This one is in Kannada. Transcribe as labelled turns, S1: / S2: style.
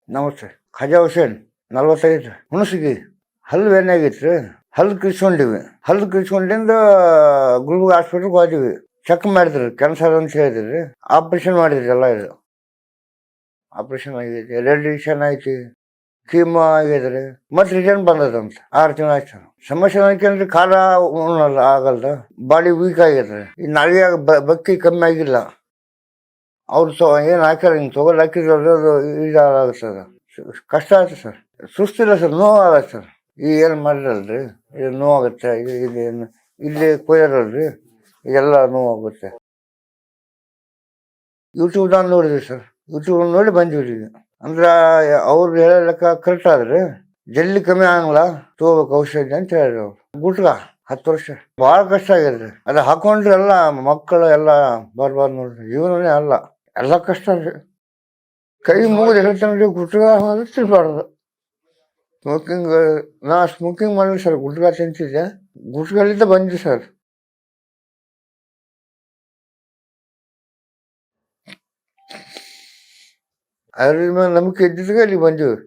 S1: ನಮಸ್ತೆ. ಖಾಜಾ ಹುಸೇನ್ 45 ಹುಣಸಗಿ. ಹಲ್ಲು ಏನಾಗೈತ್ರಿ, ಹಲ್ಲು ಕಿಸ್ಕೊಂಡಿವಿ. ಹಲ್ಲು ಕಿಸ್ಕೊಂಡಿಂದ ಗುಲ್ಬರ್ಗ ಹಾಸ್ಪಿಟ್ಲ್ಗೆ ಹೋದಿವಿ. ಚೆಕ್ ಮಾಡಿದ್ರಿ, ಕ್ಯಾನ್ಸರ್ ಅಂತ ಹೇಳಿದ್ರಿ. ಆಪರೇಷನ್ ಮಾಡಿದ್ರಿ. ಎಲ್ಲ ಇದು ಆಪರೇಷನ್ ಆಗೈತಿ, ರೇಡಿಯೇಷನ್ ಐತಿ, ಕೀಮೋ ಆಗಿದ್ರಿ. ಮತ್ತೆ ರಿಟರ್ನ್ ಬಂದದಂತ 6 ತಿಂಗಳು ಆಯ್ತು. ಸಮಸ್ಯೆ ಅನ್ಕೊಂಡ್ರಿ, ಖಾರ ಉಣ್ಣಲ್ಲ, ಆಗಲ್ದ, ಬಾಡಿ ವೀಕ್ ಆಗೈತ್ರಿ. ಈ ನಾಳೆ ಬಕ್ಕಿ ಕಮ್ಮಿ ಆಗಿಲ್ಲ. ಅವ್ರು ಏನು ಹಾಕ್ಯಾರ, ಹಿಂಗೆ ತೊಗೊಳ್ ಹಾಕಿದ್ರೆ ಇದಾಗುತ್ತೆ. ಕಷ್ಟ ಆಯ್ತು ಸರ್. ಸುಸ್ತಿಲ್ಲ ಸರ್, ನೋವಾಗತ್ತೆ ಸರ್. ಈಗ ಏನು ಮಾಡಿರಲ್ರಿ, ಇದು ನೋವಾಗುತ್ತೆ. ಇದೇನು ಇಲ್ಲಿ ಕೊಯ್ಯಾರಲ್ರಿ, ಇದೆಲ್ಲ ನೋವಾಗುತ್ತೆ. ಯೂಟ್ಯೂಬ್ದಾಗ ನೋಡಿದ್ವಿ ಸರ್. ಯೂಟ್ಯೂಬ್ ನೋಡಿ ಬಂದಿವ್ರಿ. ಈಗ ಅಂದ್ರೆ ಅವ್ರು ಹೇಳೋ ಲೆಕ್ಕ ಕರೆಕ್ಟ್ ಆದ್ರೆ ಜಲ್ದಿ ಕಮ್ಮಿ ಆಗಲ್ಲ, ತಗೋಬೇಕು ಔಷಧಿ ಅಂತ ಹೇಳಿದ್ರು. ಗುಟ್ಗ 10 ವರ್ಷ ಭಾಳ ಕಷ್ಟ ಆಗಿದ್ರಿ. ಅದು ಹಾಕೊಂಡ್ರೆ ಎಲ್ಲ ಮಕ್ಕಳು ಎಲ್ಲ ಬರ್ಬಾರ್ದು ನೋಡ್ರಿ, ಜೀವನನೇ ಅಲ್ಲ, ಎಲ್ಲ ಕಷ್ಟ ರೀ. ಕೈ ಮುಗಿದು ಹೇಳ್ತಾನೆ, ಗುಟ್ಗ ತಿನ್ಬಾರ್ದು. ಸ್ಮೋಕಿಂಗ್, ನಾ ಸ್ಮೋಕಿಂಗ್ ಮಾಡಿದ್ವಿ ಸರ್. ಗುಟ್ಗ ತಿಂತಿದ್ದೆ, ಗುಟ್ಗಳಿಂದ ಬಂದ್ವಿ ಸರ್. ಅದ್ರ ಮೇಲೆ ನಂಬಿಕೆ ಇದ್ದಿದ್ಗೆ ಇಲ್ಲಿ ಬಂದಿವಿ.